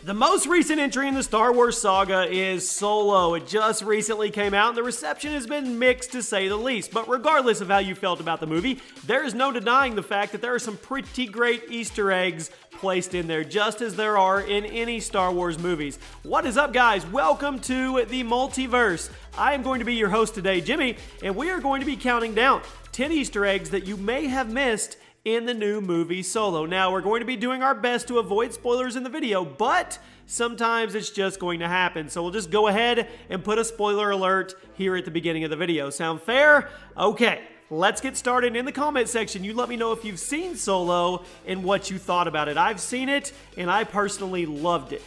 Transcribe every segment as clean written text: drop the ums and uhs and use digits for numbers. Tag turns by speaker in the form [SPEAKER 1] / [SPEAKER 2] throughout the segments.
[SPEAKER 1] The most recent entry in the Star Wars saga is Solo. It just recently came out and the reception has been mixed to say the least. But regardless of how you felt about the movie, there is no denying the fact that there are some pretty great Easter eggs placed in there, just as there are in any Star Wars movies. What is up, guys? Welcome to the Multiverse. I am going to be your host today, Jimmy, and we are going to be counting down 10 Easter eggs that you may have missed in the new movie Solo. Now, we're going to be doing our best to avoid spoilers in the video, but sometimes it's just going to happen. So we'll just go ahead and put a spoiler alert here at the beginning of the video. Sound fair? Okay, let's get started. In the comment section, you let me know if you've seen Solo and what you thought about it. I've seen it, and I personally loved it.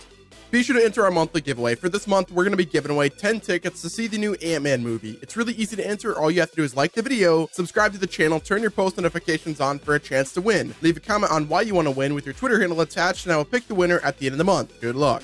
[SPEAKER 2] Be sure to enter our monthly giveaway. For this month, we're going to be giving away 10 tickets to see the new Ant-Man movie. It's really easy to enter. All you have to do is like the video, subscribe to the channel, turn your post notifications on for a chance to win. Leave a comment on why you want to win with your Twitter handle attached, and I will pick the winner at the end of the month. Good luck.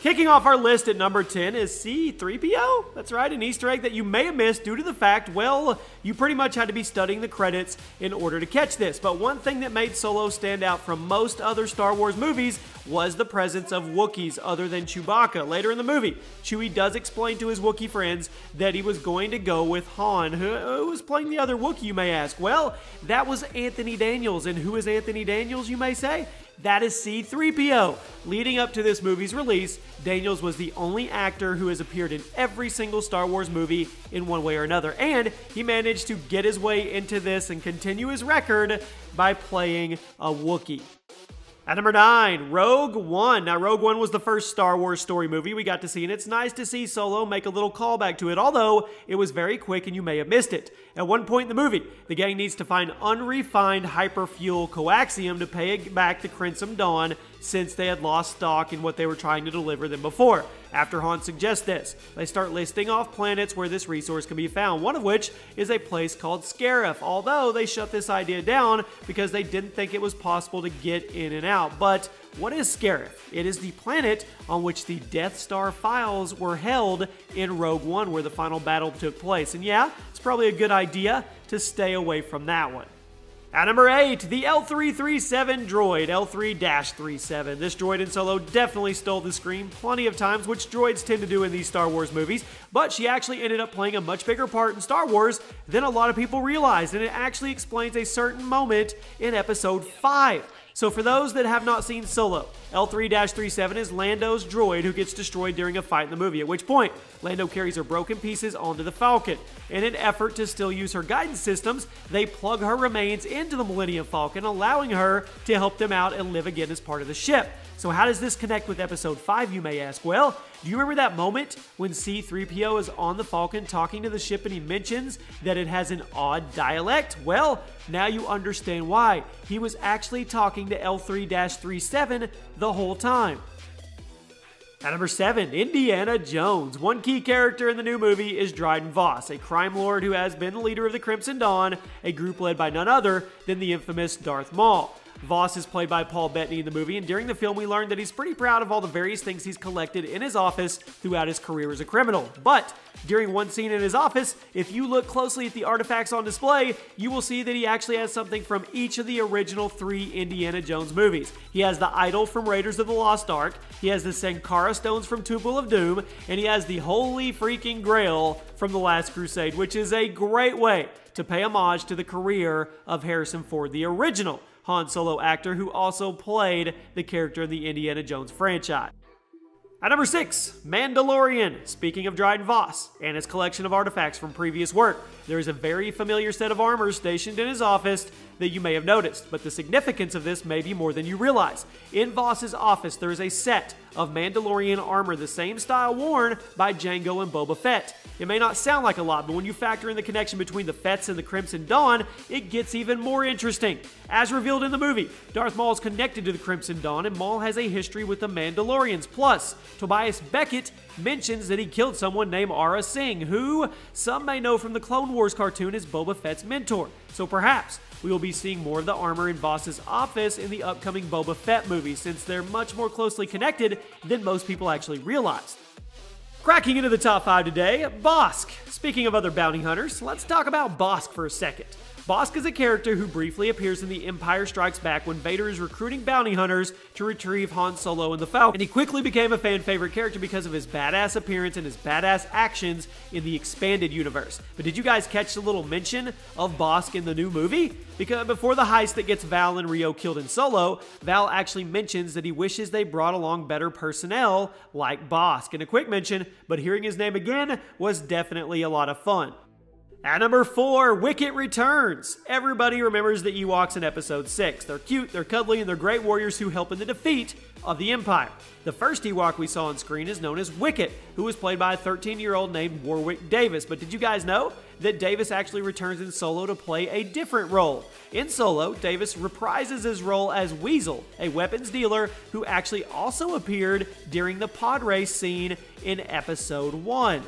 [SPEAKER 1] Kicking off our list at number 10 is C-3PO. That's right, an Easter egg that you may have missed due to the fact, well, you pretty much had to be studying the credits in order to catch this. But one thing that made Solo stand out from most other Star Wars movies was the presence of Wookiees other than Chewbacca. Later in the movie, Chewie does explain to his Wookiee friends that he was going to go with Han. Who was playing the other Wookiee, you may ask? Well, that was Anthony Daniels. And who is Anthony Daniels, you may say? That is C-3PO. Leading up to this movie's release, Daniels was the only actor who has appeared in every single Star Wars movie in one way or another, and he managed to get his way into this and continue his record by playing a Wookiee. At number 9, Rogue One. Now, Rogue One was the first Star Wars story movie we got to see, and it's nice to see Solo make a little callback to it, although it was very quick and you may have missed it. At one point in the movie, the gang needs to find unrefined hyperfuel coaxium to pay back the Crimson Dawn since they had lost stock in what they were trying to deliver them before. After Han suggests this, they start listing off planets where this resource can be found, one of which is a place called Scarif, although they shut this idea down because they didn't think it was possible to get in and out. But what is Scarif? It is the planet on which the Death Star files were held in Rogue One, where the final battle took place. And yeah, it's probably a good idea to stay away from that one. At number 8, the L337 droid, L3-37. This droid in Solo definitely stole the screen plenty of times, which droids tend to do in these Star Wars movies, but she actually ended up playing a much bigger part in Star Wars than a lot of people realized, and it actually explains a certain moment in Episode 5. So for those that have not seen Solo, L3-37 is Lando's droid who gets destroyed during a fight in the movie, at which point Lando carries her broken pieces onto the Falcon. In an effort to still use her guidance systems, they plug her remains into the Millennium Falcon, allowing her to help them out and live again as part of the ship. So how does this connect with Episode 5, you may ask? Well, do you remember that moment when C-3PO is on the Falcon talking to the ship and he mentions that it has an odd dialect? Well, now you understand why. He was actually talking to L3-37 the whole time. At number 7, Indiana Jones. One key character in the new movie is Dryden Voss, a crime lord who has been the leader of the Crimson Dawn, a group led by none other than the infamous Darth Maul. Voss is played by Paul Bettany in the movie, and during the film we learned that he's pretty proud of all the various things he's collected in his office throughout his career as a criminal. But during one scene in his office, if you look closely at the artifacts on display, you will see that he actually has something from each of the original 3 Indiana Jones movies. He has the idol from Raiders of the Lost Ark, he has the Sankara stones from Temple of Doom, and he has the Holy Freaking Grail from The Last Crusade, which is a great way to pay homage to the career of Harrison Ford, the original Han Solo actor who also played the character in the Indiana Jones franchise. At number 6, Mandalorian. Speaking of Dryden Voss and his collection of artifacts from previous work, there is a very familiar set of armor stationed in his office that you may have noticed, but the significance of this may be more than you realize. In Voss's office, there is a set of Mandalorian armor, the same style worn by Jango and Boba Fett. It may not sound like a lot, but when you factor in the connection between the Fetts and the Crimson Dawn, it gets even more interesting. As revealed in the movie, Darth Maul is connected to the Crimson Dawn, and Maul has a history with the Mandalorians. Plus, Tobias Beckett mentions that he killed someone named Aurra Sing, who some may know from the Clone Wars cartoon as Boba Fett's mentor. So perhaps we will be seeing more of the armor in Voss's office in the upcoming Boba Fett movie, since they're much more closely connected than most people actually realized. Cracking into the top 5 today, Bossk. Speaking of other bounty hunters, let's talk about Bossk for a second. Bosk is a character who briefly appears in The Empire Strikes Back when Vader is recruiting bounty hunters to retrieve Han Solo and the Falcon, and he quickly became a fan favorite character because of his badass appearance and his badass actions in the expanded universe. But did you guys catch the little mention of Bosk in the new movie? Because before the heist that gets Val and Rio killed in Solo, Val actually mentions that he wishes they brought along better personnel like Bosk. And a quick mention, but hearing his name again was definitely a lot of fun. At number 4, Wicket returns. Everybody remembers the Ewoks in episode 6. They're cute, they're cuddly, and they're great warriors who help in the defeat of the Empire. The first Ewok we saw on screen is known as Wicket, who was played by a 13-year-old named Warwick Davis. But did you guys know that Davis actually returns in Solo to play a different role? In Solo, Davis reprises his role as Weasel, a weapons dealer who actually also appeared during the pod race scene in episode 1.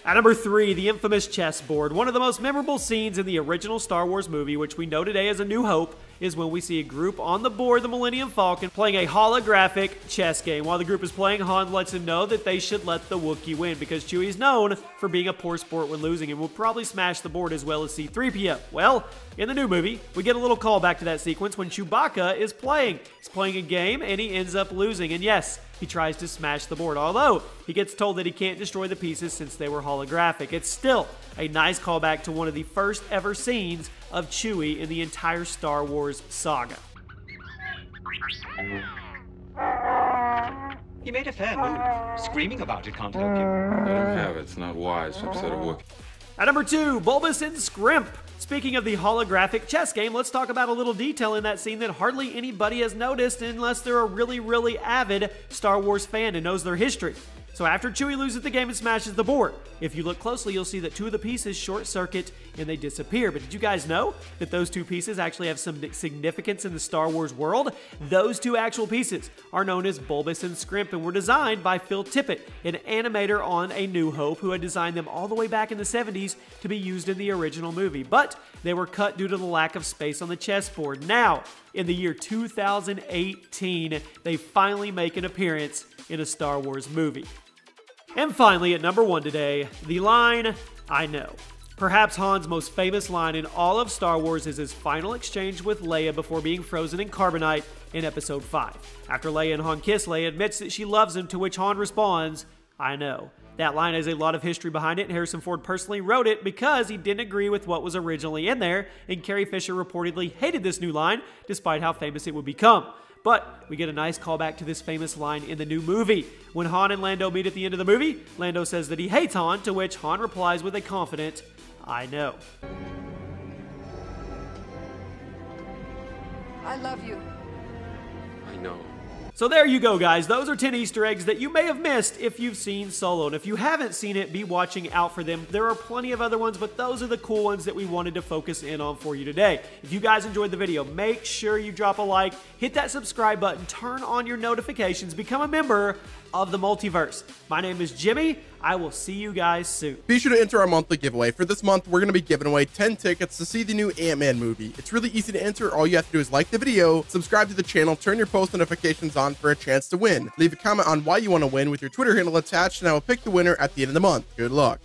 [SPEAKER 1] At number 3, the infamous chessboard. One of the most memorable scenes in the original Star Wars movie, which we know today as A New Hope, is when we see a group on the board, the Millennium Falcon, playing a holographic chess game. While the group is playing, Han lets him know that they should let the Wookiee win because Chewie's known for being a poor sport when losing and will probably smash the board as well as C-3PO. Well, in the new movie, we get a little callback to that sequence when Chewbacca is playing. He's playing a game and he ends up losing, and yes, he tries to smash the board, although he gets told that he can't destroy the pieces since they were holographic. It's still a nice callback to one of the first ever scenes of Chewie in the entire Star Wars saga.
[SPEAKER 3] He made a fair move. Screaming about it can't help you.
[SPEAKER 4] Let him have it. It's not wise to upset a Wookiee.
[SPEAKER 1] At number 2, Bulbous and Scrimp. Speaking of the holographic chess game, let's talk about a little detail in that scene that hardly anybody has noticed unless they're a really avid Star Wars fan and knows their history. So after Chewie loses the game and smashes the board, if you look closely, you'll see that 2 of the pieces short circuit and they disappear. But did you guys know that those 2 pieces actually have some significance in the Star Wars world? Those 2 actual pieces are known as Bulbous and Scrimp and were designed by Phil Tippett, an animator on A New Hope who had designed them all the way back in the 70s to be used in the original movie. But they were cut due to the lack of space on the chessboard. Now, in the year 2018, they finally make an appearance in a Star Wars movie. And finally, at number 1 today, the line, "I know." Perhaps Han's most famous line in all of Star Wars is his final exchange with Leia before being frozen in carbonite in episode 5. After Leia and Han kiss, Leia admits that she loves him, to which Han responds, "I know." That line has a lot of history behind it, and Harrison Ford personally wrote it because he didn't agree with what was originally in there, and Carrie Fisher reportedly hated this new line, despite how famous it would become. But we get a nice callback to this famous line in the new movie. When Han and Lando meet at the end of the movie, Lando says that he hates Han, to which Han replies with a confident, "I know."
[SPEAKER 5] I love you.
[SPEAKER 4] I know.
[SPEAKER 1] So there you go, guys. Those are 10 Easter eggs that you may have missed if you've seen Solo. And if you haven't seen it, be watching out for them. There are plenty of other ones, but those are the cool ones that we wanted to focus in on for you today. If you guys enjoyed the video, make sure you drop a like, hit that subscribe button, turn on your notifications, become a member of the Multiverse. My name is Jimmy. I will see you guys soon.
[SPEAKER 2] Be sure to enter our monthly giveaway. For this month, we're going to be giving away 10 tickets to see the new Ant-Man movie. It's really easy to enter. All you have to do is like the video, subscribe to the channel, turn your post notifications on for a chance to win. Leave a comment on why you want to win with your Twitter handle attached, and I will pick the winner at the end of the month. Good luck.